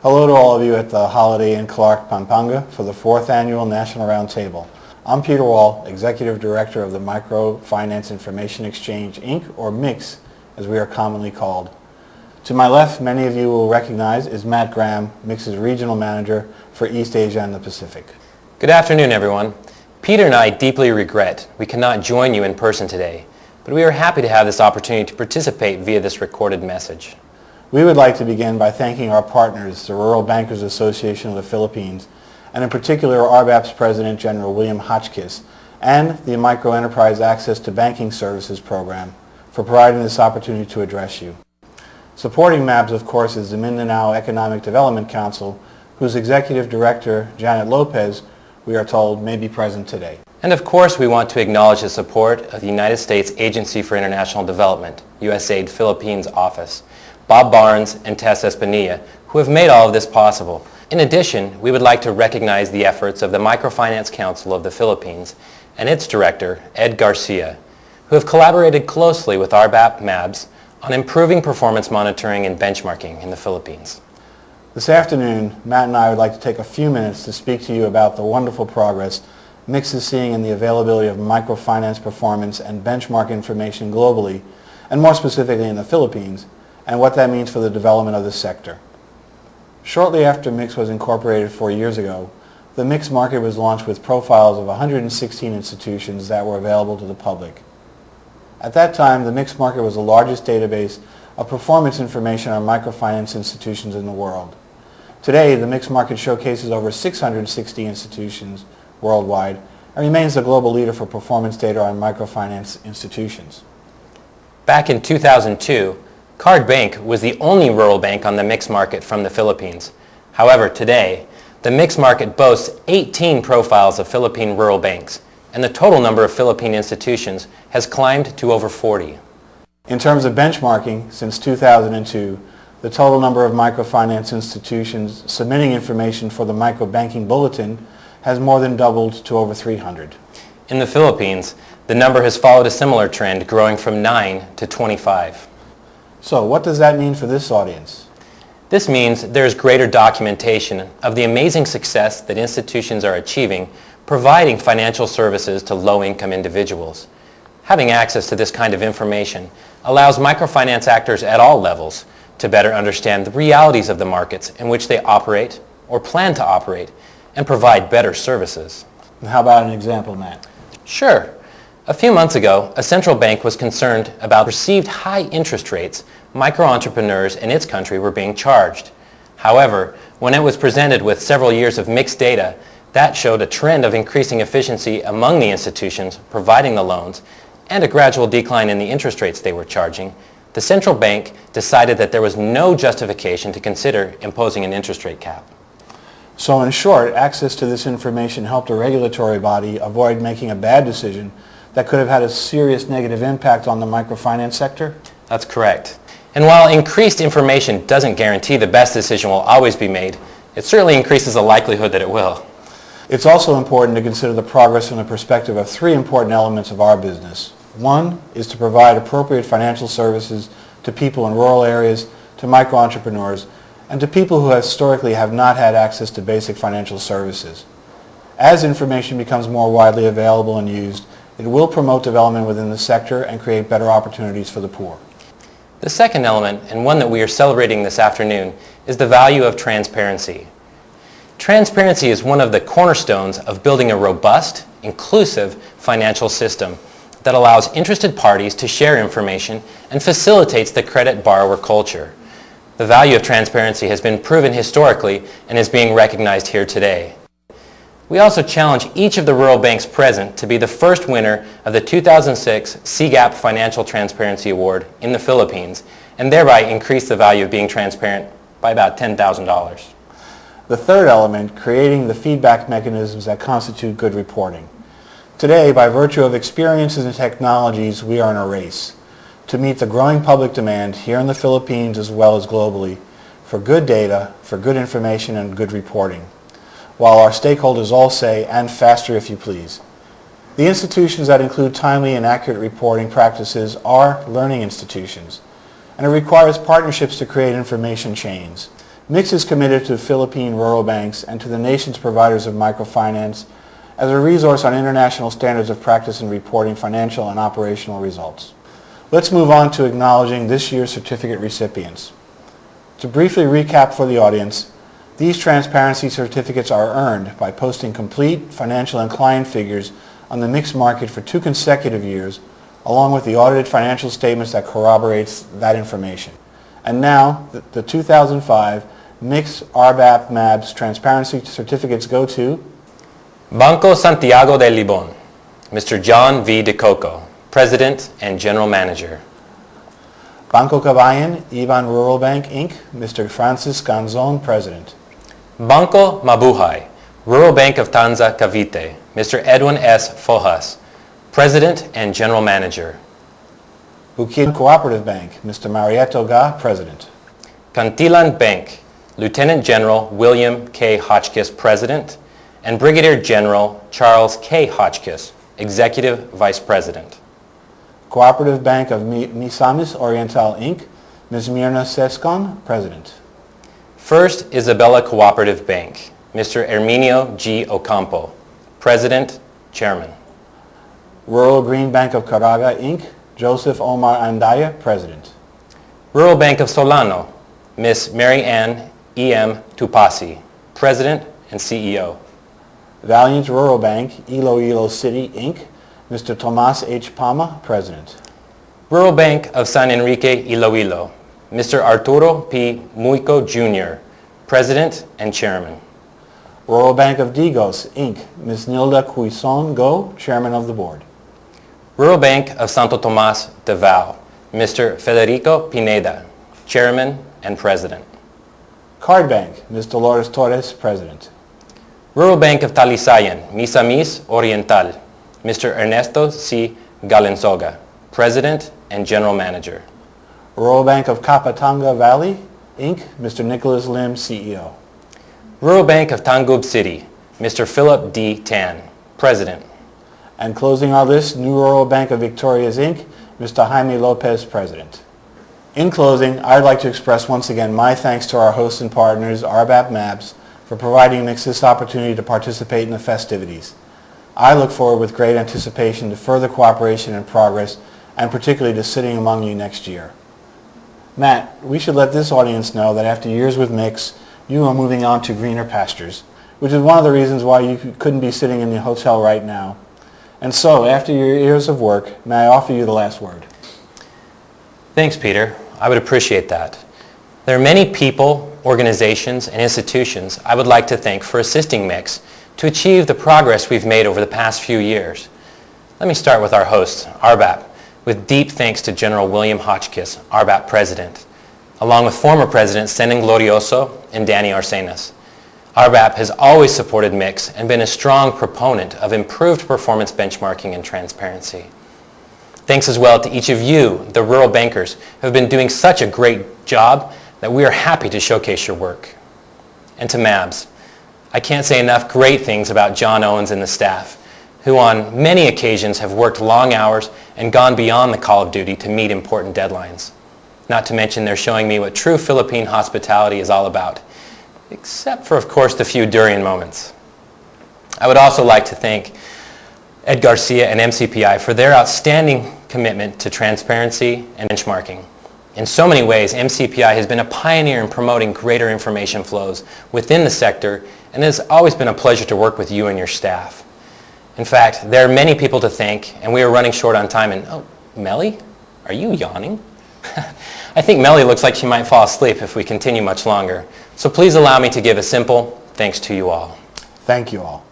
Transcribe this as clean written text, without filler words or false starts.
Hello to all of you at the Holiday Inn Clark, Pampanga for the 4th Annual National Roundtable. I'm Peter Wall, Executive Director of the Microfinance Information Exchange, Inc., or MIX, as we are commonly called. To my left, many of you will recognize, is Matt Graham, MIX's Regional Manager for East Asia and the Pacific. Good afternoon, everyone. Peter and I deeply regret we cannot join you in person today, but we are happy to have this opportunity to participate via this recorded message. We would like to begin by thanking our partners, the Rural Bankers Association of the Philippines, and in particular RBAP's President General William Hotchkiss, and the Microenterprise Access to Banking Services Program for providing this opportunity to address you. Supporting MABS, of course, is the Mindanao Economic Development Council, whose Executive Director, Janet Lopez, we are told may be present today. And of course, we want to acknowledge the support of the United States Agency for International Development, USAID Philippines Office, Bob Barnes and Tess Espinilla, who have made all of this possible. In addition, we would like to recognize the efforts of the Microfinance Council of the Philippines and its director, Ed Garcia, who have collaborated closely with RBAP MABS on improving performance monitoring and benchmarking in the Philippines. This afternoon, Matt and I would like to take a few minutes to speak to you about the wonderful progress MIX is seeing in the availability of microfinance performance and benchmark information globally, and more specifically in the Philippines, and what that means for the development of this sector. Shortly after MIX was incorporated 4 years ago, the MIX market was launched with profiles of 116 institutions that were available to the public. At that time, the MIX market was the largest database of performance information on microfinance institutions in the world. Today, the MIX market showcases over 660 institutions worldwide and remains the global leader for performance data on microfinance institutions. Back in 2002, Card Bank was the only rural bank on the MIX market from the Philippines. However, today, the MIX market boasts 18 profiles of Philippine rural banks, and the total number of Philippine institutions has climbed to over 40. In terms of benchmarking, since 2002, the total number of microfinance institutions submitting information for the Microbanking Bulletin has more than doubled to over 300. In the Philippines, the number has followed a similar trend, growing from 9 to 25. So what does that mean for this audience? This means there is greater documentation of the amazing success that institutions are achieving providing financial services to low-income individuals. Having access to this kind of information allows microfinance actors at all levels to better understand the realities of the markets in which they operate or plan to operate and provide better services. And how about an example, Matt? Sure. A few months ago, a central bank was concerned about perceived high interest rates micro-entrepreneurs in its country were being charged. However, when it was presented with several years of mixed data, that showed a trend of increasing efficiency among the institutions providing the loans and a gradual decline in the interest rates they were charging, the central bank decided that there was no justification to consider imposing an interest rate cap. So in short, access to this information helped a regulatory body avoid making a bad decision that could have had a serious negative impact on the microfinance sector? That's correct. And while increased information doesn't guarantee the best decision will always be made, it certainly increases the likelihood that it will. It's also important to consider the progress from the perspective of three important elements of our business. One is to provide appropriate financial services to people in rural areas, to micro-entrepreneurs, and to people who historically have not had access to basic financial services. As information becomes more widely available and used, it will promote development within the sector and create better opportunities for the poor. The second element, and one that we are celebrating this afternoon, is the value of transparency. Transparency is one of the cornerstones of building a robust, inclusive financial system that allows interested parties to share information and facilitates the credit borrower culture. The value of transparency has been proven historically and is being recognized here today. We also challenge each of the rural banks present to be the first winner of the 2006 CGAP Financial Transparency Award in the Philippines and thereby increase the value of being transparent by about $10,000. The third element, creating the feedback mechanisms that constitute good reporting. Today, by virtue of experiences and technologies, we are in a race to meet the growing public demand here in the Philippines as well as globally for good data, for good information, and good reporting, while our stakeholders all say, and faster if you please. The institutions that include timely and accurate reporting practices are learning institutions, and it requires partnerships to create information chains. MIX is committed to Philippine rural banks and to the nation's providers of microfinance as a resource on international standards of practice in reporting financial and operational results. Let's move on to acknowledging this year's certificate recipients. To briefly recap for the audience, these transparency certificates are earned by posting complete financial and client figures on the MIX market for 2 consecutive years, along with the audited financial statements that corroborates that information. And now, the 2005 MIX RBAP MABS transparency certificates go to Banco Santiago de Libon, Mr. John V. De Coco, President and General Manager. Banco Cabayan Iban Rural Bank, Inc., Mr. Francis Ganzon, President. Banco Mabuhay, Rural Bank of Tanza, Cavite, Mr. Edwin S. Fojas, President and General Manager. Bukid Cooperative Bank, Mr. Marieto Ga, President. Cantilan Bank, Lieutenant General William K. Hotchkiss, President, and Brigadier General Charles K. Hotchkiss, Executive Vice President. Cooperative Bank of Misamis Oriental, Inc., Ms. Mirna Sescon, President. First Isabella Cooperative Bank, Mr. Herminio G. Ocampo, President, Chairman. Rural Green Bank of Caraga, Inc., Joseph Omar Andaya, President. Rural Bank of Solano, Ms. Mary Ann E.M. Tupasi, President and CEO. Valiant Rural Bank, Iloilo City, Inc., Mr. Tomas H. Palma, President. Rural Bank of San Enrique Iloilo, Mr. Arturo P. Muico Jr., President and Chairman. Rural Bank of Digos, Inc., Ms. Nilda Cuison Go, Chairman of the Board. Rural Bank of Santo Tomas Davao, Mr. Federico Pineda, Chairman and President. Card Bank, Ms. Dolores Torres, President. Rural Bank of Talisayan, Misamis Oriental, Mr. Ernesto C. Galensoga, President and General Manager. Rural Bank of Kapatanga Valley, Inc., Mr. Nicholas Lim, CEO. Rural Bank of Tangub City, Mr. Philip D. Tan, President. And closing our list, New Rural Bank of Victorias, Inc., Mr. Jaime Lopez, President. In closing, I'd like to express once again my thanks to our hosts and partners, RBAP MABS, for providing MIX this opportunity to participate in the festivities. I look forward with great anticipation to further cooperation and progress, and particularly to sitting among you next year. Matt, we should let this audience know that after years with MIX, you are moving on to greener pastures, which is one of the reasons why you couldn't be sitting in the hotel right now. And so, after your years of work, may I offer you the last word? Thanks, Peter. I would appreciate that. There are many people, organizations, and institutions I would like to thank for assisting MIX to achieve the progress we've made over the past few years. Let me start with our host, RBAP, with deep thanks to General William Hotchkiss, RBAP President, along with former Presidents Senin Glorioso and Danny Arsenas. RBAP has always supported MIX and been a strong proponent of improved performance benchmarking and transparency. Thanks as well to each of you, the rural bankers, who have been doing such a great job that we are happy to showcase your work. And to MABS, I can't say enough great things about John Owens and the staff, who on many occasions have worked long hours and gone beyond the call of duty to meet important deadlines. Not to mention they're showing me what true Philippine hospitality is all about, except for, of course, the few durian moments. I would also like to thank Ed Garcia and MCPI for their outstanding commitment to transparency and benchmarking. In so many ways, MCPI has been a pioneer in promoting greater information flows within the sector, and it has always been a pleasure to work with you and your staff. In fact, there are many people to thank, and we are running short on time. And, oh, Melly, are you yawning? I think Melly looks like she might fall asleep if we continue much longer. So please allow me to give a simple thanks to you all. Thank you all.